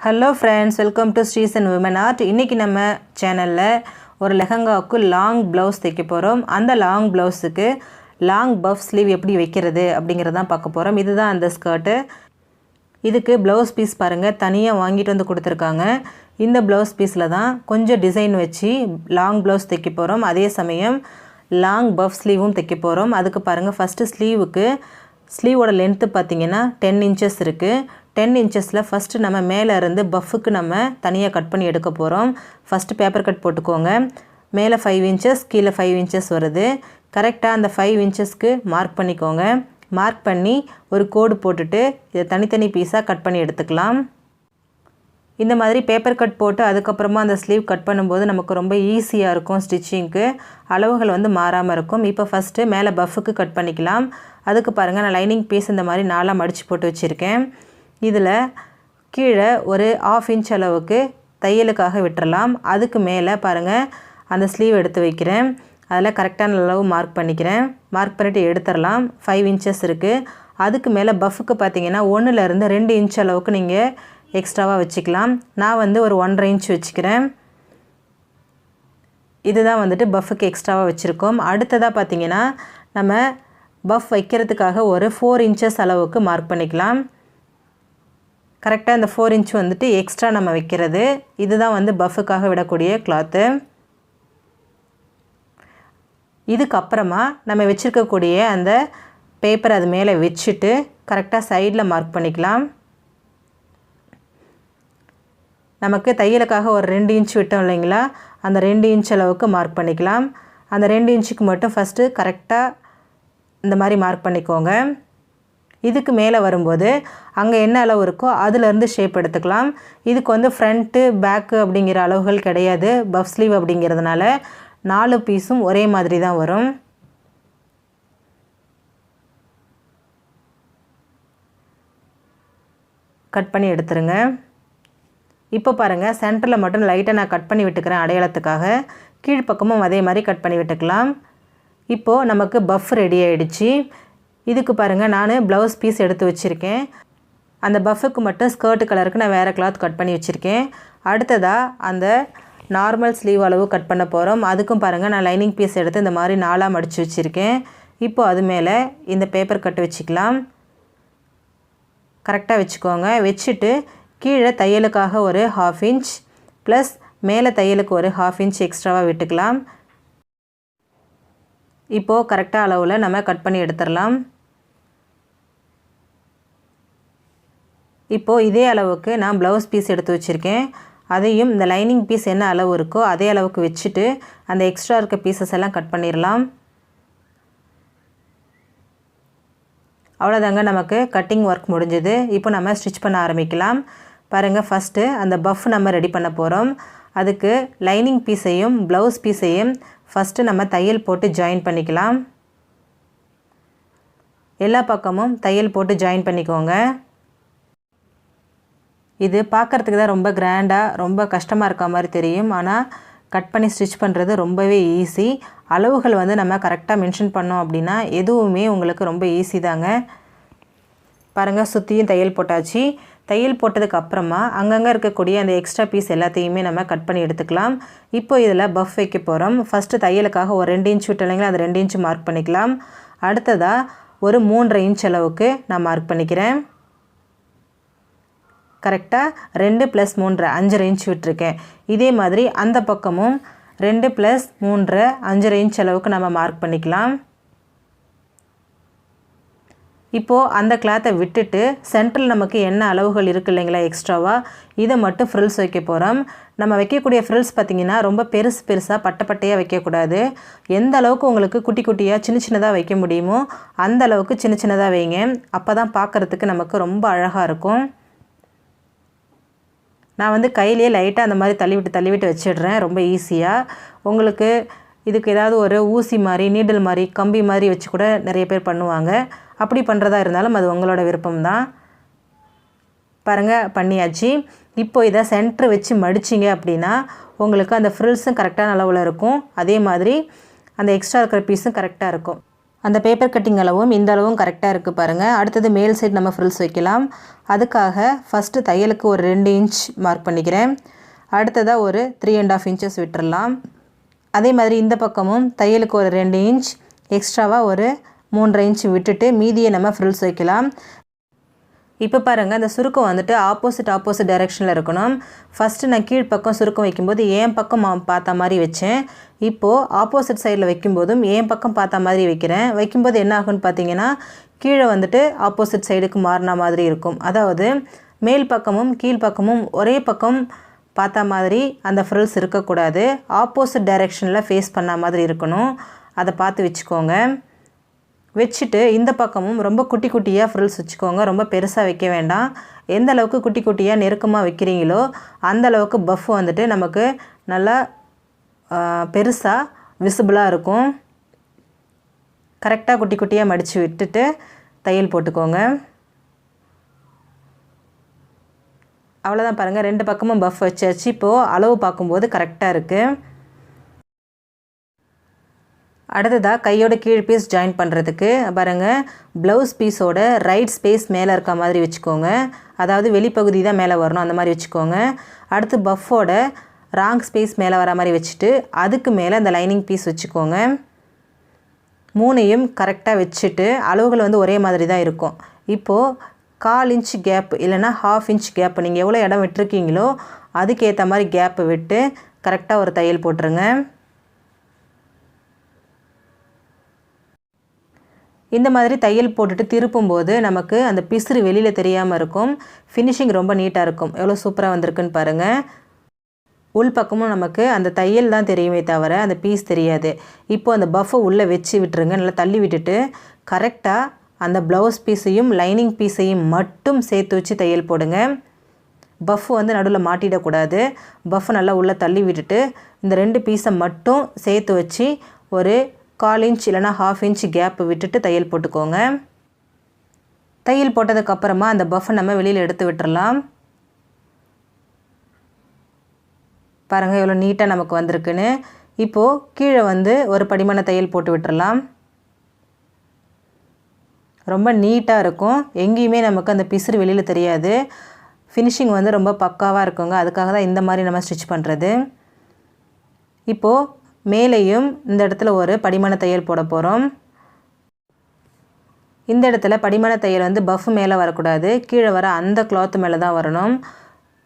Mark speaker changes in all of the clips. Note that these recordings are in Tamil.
Speaker 1: Hello friends, welcome to Srisan Women Art. இன்னைக்கு நம்ம சேனல்ல ஒரு லெஹங்காவுக்கு லாங் ப்ளவுஸ் தைக்க போறோம். அந்த லாங் ப்ளவுஸ்க்கு லாங் பஃப் ஸ்லீவ் எப்படி வைக்கிறது அப்படிங்கறத தான் பார்க்க போறோம். இதுதான் அந்த ஸ்கர்ட். இதுக்கு ப்ளவுஸ் பீஸ் பாருங்க தனியா வாங்கிட்டு வந்து கொடுத்திருக்காங்க. இந்த ப்ளவுஸ் பீஸ்ல தான் கொஞ்சம் டிசைன் வச்சு லாங் ப்ளவுஸ் தைக்க போறோம். அதே சமயம் லாங் பஃப் ஸ்லீவும் தைக்க போறோம். அதுக்கு பாருங்க ஃபர்ஸ்ட் ஸ்லீவுக்கு ஸ்லீவோட லென்த் பாத்தீங்கன்னா 10 inches இருக்கு. 10 inchesல ஃபர்ஸ்ட் நம்ம மேலே இருந்து பஃப்க்கு நம்ம தனியாக கட் பண்ணி எடுக்க போகிறோம். ஃபர்ஸ்ட் பேப்பர் கட் போட்டுக்கோங்க. மேலே 5 inches கீழே 5 inches வருது. கரெக்டாக அந்த 5 inchesக்கு மார்க் பண்ணிக்கோங்க. மார்க் பண்ணி ஒரு கோடு போட்டுட்டு இதை தனித்தனி பீஸாக கட் பண்ணி எடுத்துக்கலாம். இந்த மாதிரி பேப்பர் கட் போட்டு அதுக்கப்புறமா அந்த ஸ்லீவ் கட் பண்ணும்போது நமக்கு ரொம்ப ஈஸியாக இருக்கும் ஸ்டிச்சிங்க்கு. அளவுகள் வந்து மாறாமல் இருக்கும். இப்போ ஃபஸ்ட்டு மேலே பஃப்க்கு கட் பண்ணிக்கலாம். அதுக்கு பாருங்கள் நான் லைனிங் பீஸ் இந்த மாதிரி 4 மடித்து போட்டு வச்சுருக்கேன். இதில் கீழே ஒரு 1/2 inch அளவுக்கு தையலுக்காக விட்டுறலாம். அதுக்கு மேலே பாருங்கள் அந்த ஸ்லீவ் எடுத்து வைக்கிறேன். அதில் கரெக்டான அளவு மார்க் பண்ணிக்கிறேன். மார்க் பண்ணிவிட்டு எடுத்துடலாம். 5 inches இருக்குது. அதுக்கு மேலே பஃப்க்கு பார்த்தீங்கன்னா 1லேருந்து 2 inch அளவுக்கு நீங்கள் எக்ஸ்ட்ராவாக வச்சுக்கலாம். நான் வந்து ஒரு 1.5 inch வச்சுக்கிறேன். இதுதான் வந்துட்டு பஃப்க்கு எக்ஸ்ட்ராவாக வச்சுருக்கோம். அடுத்ததாக பார்த்தீங்கன்னா நம்ம பஃப் வைக்கிறதுக்காக ஒரு 4 inches அளவுக்கு மார்க் பண்ணிக்கலாம். கரெக்டாக இந்த 4 inch வந்துட்டு எக்ஸ்ட்ரா நம்ம வைக்கிறது. இதுதான் வந்து பஃப்ஃபுக்காக விடக்கூடிய கிளாத்து. இதுக்கப்புறமா நம்ம வச்சுருக்கக்கூடிய அந்த பேப்பர் அது மேலே வச்சுட்டு கரெக்டாக சைடில் மார்க் பண்ணிக்கலாம். நமக்கு தையலுக்காக ஒரு 2 inch விட்டோம் இல்லைங்களா, அந்த 2 inch அளவுக்கு மார்க் பண்ணிக்கலாம். அந்த 2 inchக்கு மட்டும் ஃபஸ்ட்டு கரெக்டாக இந்த மாதிரி மார்க் பண்ணிக்கோங்க. இதுக்கு மேலே வரும்போது அங்கே என்ன அளவு இருக்கோ அதிலேருந்து ஷேப் எடுத்துக்கலாம். இதுக்கு வந்து ஃப்ரண்ட்டு பேக்கு அப்படிங்கிற அளவுகள் கிடையாது. பஃப் ஸ்லீவ் அப்படிங்கிறதுனால 4 பீஸும் ஒரே மாதிரி தான் வரும். கட் பண்ணி எடுத்துருங்க. இப்போ பாருங்கள் சென்டரில் மட்டும் லைட்டாக நான் கட் பண்ணி விட்டுக்கிறேன் அடையாளத்துக்காக. கீழ்ப்பக்கமும் அதே மாதிரி கட் பண்ணி விட்டுக்கலாம். இப்போது நமக்கு பஃப் ரெடி ஆகிடுச்சு. இதுக்கு பாருங்கள் நான் ப்ளவுஸ் பீஸ் எடுத்து வச்சுருக்கேன். அந்த பஃப்ஃபுக்கு மட்டும் ஸ்கர்ட் கலருக்கு நான் வேறு கிளாத் கட் பண்ணி வச்சுருக்கேன். அடுத்ததாக அந்த நார்மல் ஸ்லீவ் அளவு கட் பண்ண போகிறோம். அதுக்கும் பாருங்கள் நான் லைனிங் பீஸ் எடுத்து இந்த மாதிரி 4 மடித்து வச்சுருக்கேன். இப்போது அது மேலே இந்த பேப்பர் கட் வச்சுக்கலாம். கரெக்டாக வச்சுக்கோங்க. வச்சுட்டு கீழே தையலுக்காக ஒரு 1/2 inch ப்ளஸ் மேலே தையலுக்கு ஒரு 1/2 inch எக்ஸ்ட்ராவாக விட்டுக்கலாம். இப்போது கரெக்டாக அளவில் நம்ம கட் பண்ணி எடுத்துடலாம். இப்போது இதே அளவுக்கு நான் ப்ளவுஸ் பீஸ் எடுத்து வச்சுருக்கேன். அதையும் இந்த லைனிங் பீஸ் என்ன அளவு இருக்கோ அதே அளவுக்கு வச்சுட்டு அந்த எக்ஸ்ட்ரா இருக்க பீசஸ் எல்லாம் கட் பண்ணிடலாம். அவ்வளோதாங்க, நமக்கு கட்டிங் ஒர்க் முடிஞ்சது. இப்போ நம்ம ஸ்டிச் பண்ண ஆரம்பிக்கலாம். பாருங்கள் ஃபஸ்ட்டு அந்த பஃப் நம்ம ரெடி பண்ண போகிறோம். அதுக்கு லைனிங் பீஸையும் ப்ளவுஸ் பீஸையும் ஃபஸ்ட்டு நம்ம தையல் போட்டு ஜாயின் பண்ணிக்கலாம். எல்லா பக்கமும் தையல் போட்டு ஜாயின் பண்ணிக்கோங்க. இது பார்க்குறதுக்கு தான் ரொம்ப கிராண்டாக ரொம்ப கஷ்டமாக இருக்க மாதிரி தெரியும். ஆனால் கட் பண்ணி ஸ்டிச் பண்ணுறது ரொம்பவே ஈஸி. அளவுகள் வந்து நம்ம கரெக்டாக மென்ஷன் பண்ணோம் அப்படின்னா எதுவுமே உங்களுக்கு ரொம்ப ஈஸி தாங்க. பாருங்கள் சுற்றியும் தையல் போட்டாச்சு. தையல் போட்டதுக்கு அப்புறமா அங்கங்கே இருக்கக்கூடிய அந்த எக்ஸ்ட்ரா பீஸ் எல்லாத்தையுமே நம்ம கட் பண்ணி எடுத்துக்கலாம். இப்போ இதில் பஃப் வைக்க போகிறோம். ஃபஸ்ட்டு தையலுக்காக ஒரு 2 inch விட்டு இல்லைங்களா, அது 2 inch மார்க் பண்ணிக்கலாம். அடுத்ததாக ஒரு 3.5 inch அளவுக்கு நான் மார்க் பண்ணிக்கிறேன். கரெக்டாக 2 + 3 5.5 inch விட்டுருக்கேன். இதே மாதிரி அந்த பக்கமும் 2 + 3 5.5 inch அளவுக்கு நம்ம மார்க் பண்ணிக்கலாம். இப்போது அந்த கிளாத்தை விட்டுட்டு சென்டரில் நமக்கு என்ன அளவுகள் இருக்குது இல்லைங்களா எக்ஸ்ட்ராவாக, இதை மட்டும் ஃப்ரில்ஸ் வைக்க போகிறோம். நம்ம வைக்கக்கூடிய ஃப்ரில்ஸ் பார்த்திங்கன்னா ரொம்ப பெருசாக பட்டையாக வைக்கக்கூடாது. எந்த அளவுக்கு உங்களுக்கு குட்டி குட்டியாக சின்னதாக வைக்க முடியுமோ அந்த அளவுக்கு சின்னதாக வைங்க. அப்போ தான் பார்க்குறதுக்கு நமக்கு ரொம்ப அழகாக இருக்கும். நான் வந்து கையிலே லைட்டாக அந்த மாதிரி தள்ளிவிட்டு வச்சிடுறேன் ரொம்ப ஈஸியாக. உங்களுக்கு இதுக்கு ஏதாவது ஒரு ஊசி மாதிரி நீடில் மாதிரி கம்பி மாதிரி வச்சு கூட நிறைய பேர் பண்ணுவாங்க. அப்படி பண்ணுறதா இருந்தாலும் அது உங்களோட விருப்பம்தான். பாருங்கள் பண்ணியாச்சு. இப்போ இதை சென்டர் வச்சு மடிச்சிங்க அப்படின்னா உங்களுக்கு அந்த ஃப்ரில்ஸும் கரெக்டான அளவில் இருக்கும். அதே மாதிரி அந்த எக்ஸ்ட்ரா இருக்கிற பீஸும் கரெக்டாக இருக்கும். அந்த பேப்பர் கட்டிங் அளவும் இந்த அளவும் கரெக்டாக இருக்குது பாருங்கள். அடுத்தது மேல் சைடு நம்ம ஃப்ரில்ஸ் வைக்கலாம். அதுக்காக ஃபஸ்ட்டு தையலுக்கு ஒரு 2 இன்ச் மார்க் பண்ணிக்கிறேன். அடுத்ததாக ஒரு 3.5 இன்ச்சஸ் விட்டுறலாம். அதே மாதிரி இந்த பக்கமும் தையலுக்கு ஒரு 2 இன்ச் எக்ஸ்ட்ராவாக ஒரு 3.5 இன்ச் விட்டுட்டு மீதியை நம்ம ஃப்ரில்ஸ் வைக்கலாம். இப்போ பாருங்கள், அந்த சுருக்கம் வந்துட்டு ஆப்போசிட் டைரெக்ஷனில் இருக்கணும். ஃபஸ்ட்டு நான் கீழ் பக்கம் சுருக்கம் வைக்கும்போது என் பக்கம் பார்த்த மாதிரி வச்சேன். இப்போது ஆப்போசிட் சைடில் வைக்கும்போதும் என் பக்கம் பார்த்த மாதிரி வைக்கிறேன். வைக்கும்போது என்ன ஆகுன்னு பார்த்தீங்கன்னா, கீழே வந்துட்டு ஆப்போசிட் சைடுக்கு மாறின மாதிரி இருக்கும். அதாவது மேல் பக்கமும் கீழ் பக்கமும் ஒரே பக்கம் பார்த்த மாதிரி அந்த ஃப்ரில்ஸ் இருக்கக்கூடாது. ஆப்போசிட் டைரெக்ஷனில் ஃபேஸ் பண்ண மாதிரி இருக்கணும். அதை பார்த்து வச்சுக்கோங்க. வச்சுட்டு இந்த பக்கமும் ரொம்ப குட்டி குட்டியாக ஃப்ரில்ஸ் வச்சுக்கோங்க. ரொம்ப பெருசாக வைக்க வேண்டாம். எந்த அளவுக்கு குட்டி குட்டியாக நெருக்கமாக வைக்கிறீங்களோ அந்த அளவுக்கு பஃப் வந்துட்டு நமக்கு நல்லா பெருசாக விசிபிளாக இருக்கும். கரெக்டாக குட்டி குட்டியாக மடித்து விட்டுட்டு தையல் போட்டுக்கோங்க. அவ்வளோதான் பாருங்கள், 2 பக்கமும் பஃப் வச்சாச்சு. இப்போது அளவு பார்க்கும்போது கரெக்டாக இருக்குது. அடுத்ததாக கையோட கீழ் பீஸ் ஜாயின் பண்ணுறதுக்கு பாருங்கள், ப்ளவுஸ் பீஸோட ரைட் ஸ்பேஸ் மேலே இருக்க மாதிரி வச்சுக்கோங்க. அதாவது வெளிப்பகுதி தான் மேலே வரணும், அந்த மாதிரி வச்சுக்கோங்க. அடுத்து பஃபோட ராங் ஸ்பேஸ் மேலே வர மாதிரி வச்சுட்டு அதுக்கு மேலே அந்த லைனிங் பீஸ் வச்சுக்கோங்க. 3ஐயும் கரெக்டாக வச்சுட்டு அளவுகள் வந்து ஒரே மாதிரி தான் இருக்கும். இப்போது 1/4 இன்ச் கேப் இல்லைனா 1/2 இன்ச் கேப் நீங்கள் எவ்வளோ இடம் விட்டுருக்கீங்களோ அதுக்கேற்ற மாதிரி கேப்பு விட்டு கரெக்டாக ஒரு தையல் போட்டுருங்க. இந்த மாதிரி தையல் போட்டுட்டு திருப்பும்போது நமக்கு அந்த பிசுறு வெளியில் தெரியாமல் இருக்கும். ஃபினிஷிங் ரொம்ப நீட்டாக இருக்கும். எவ்வளோ சூப்பராக வந்திருக்குன்னு பாருங்கள். உள் பக்கமும் நமக்கு அந்த தையல் தான் தெரியுமே தவிர அந்த பீஸ் தெரியாது. இப்போது அந்த பஃபை உள்ளே வச்சு விட்டுருங்க. நல்லா தள்ளி விட்டுட்டு கரெக்டாக அந்த ப்ளவுஸ் பீஸையும் லைனிங் பீஸையும் மட்டும் சேர்த்து வச்சு தையல் போடுங்க. பஃப் வந்து நடுவில் மாட்டிடக்கூடாது. பஃப் நல்லா உள்ளே தள்ளி விட்டுட்டு இந்த 2 பீஸை மட்டும் சேர்த்து வச்சு ஒரு 1/4 இன்ச் இல்லைனா 1/2 இன்ச் கேப் விட்டுட்டு தையல் போட்டுக்கோங்க. தையல் போட்டதுக்கப்புறமா அந்த பஃபை நம்ம வெளியில் எடுத்து விட்டுறலாம். பாருங்கள் எவ்வளோ நீட்டாக நமக்கு வந்திருக்குன்னு. இப்போது கீழே வந்து ஒரு படிமான தையல் போட்டு விட்டுறலாம். ரொம்ப நீட்டாக இருக்கும். எங்கேயுமே நமக்கு அந்த பிசுறு வெளியில் தெரியாது. ஃபினிஷிங் வந்து ரொம்ப பக்காவாக இருக்குங்க. அதுக்காக தான் இந்த மாதிரி நம்ம ஸ்டிச் பண்ணுறது. இப்போது மேலேயும் இந்த இடத்துல ஒரு படிமான தையல் போட போகிறோம். இந்த இடத்துல படிமான தையல் வந்து பஃப் மேலே வரக்கூடாது. கீழே வர அந்த கிளாத் மேலே தான் வரணும்.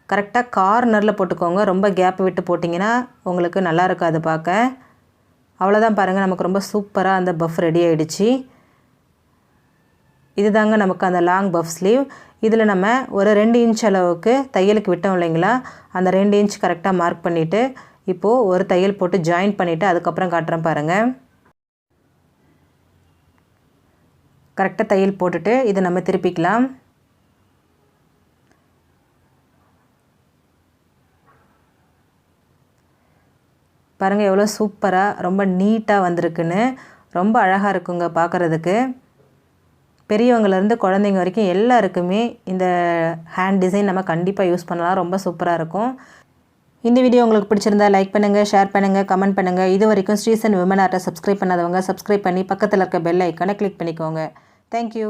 Speaker 1: கரெக்டாக கார்னரில் போட்டுக்கோங்க. ரொம்ப கேப் விட்டு போட்டிங்கன்னா உங்களுக்கு நல்லா இருக்காது பார்க்க. அவ்வளோதான் பாருங்கள், நமக்கு ரொம்ப சூப்பராக அந்த பஃப் ரெடி ஆகிடுச்சு. இதுதாங்க நமக்கு அந்த லாங் பஃப் ஸ்லீவ். இதில் நம்ம ஒரு 2 இன்ச் அளவுக்கு தையலுக்கு விட்டோம் இல்லைங்களா, அந்த 2 இன்ச் கரெக்டாக மார்க் பண்ணிவிட்டு இப்போது ஒரு தையல் போட்டு ஜாயின் பண்ணிவிட்டு அதுக்கப்புறம் காட்டுறேன் பாருங்கள். கரெக்டாக தையல் போட்டுட்டு இதை நம்ம திருப்பிக்கலாம். பாருங்கள் எவ்வளோ சூப்பராக ரொம்ப நீட்டாக வந்திருக்குன்னு. ரொம்ப அழகாக இருக்குங்க பார்க்குறதுக்கு. பெரியவங்கலேருந்து குழந்தைங்க வரைக்கும் எல்லாருக்குமே இந்த ஹேண்ட் டிசைன் நம்ம கண்டிப்பாக யூஸ் பண்ணலாம். ரொம்ப சூப்பராக இருக்கும். இந்த வீடியோ உங்களுக்கு பிடிச்சிருந்தா லைக் பண்ணுங்கள், ஷேர் பண்ணுங்கள், கமெண்ட் பண்ணுங்கள். இது வரைக்கும் ஸ்ரீசன் விமன் ஆர்ட்டை சப்ஸ்கிரைப் பண்ணாதவங்க சப்ஸ்கிரைப் பண்ணி பக்கத்தில் இருக்க பெல் ஐக்கானை கிளிக் பண்ணிக்கோங்க. தேங்க்யூ.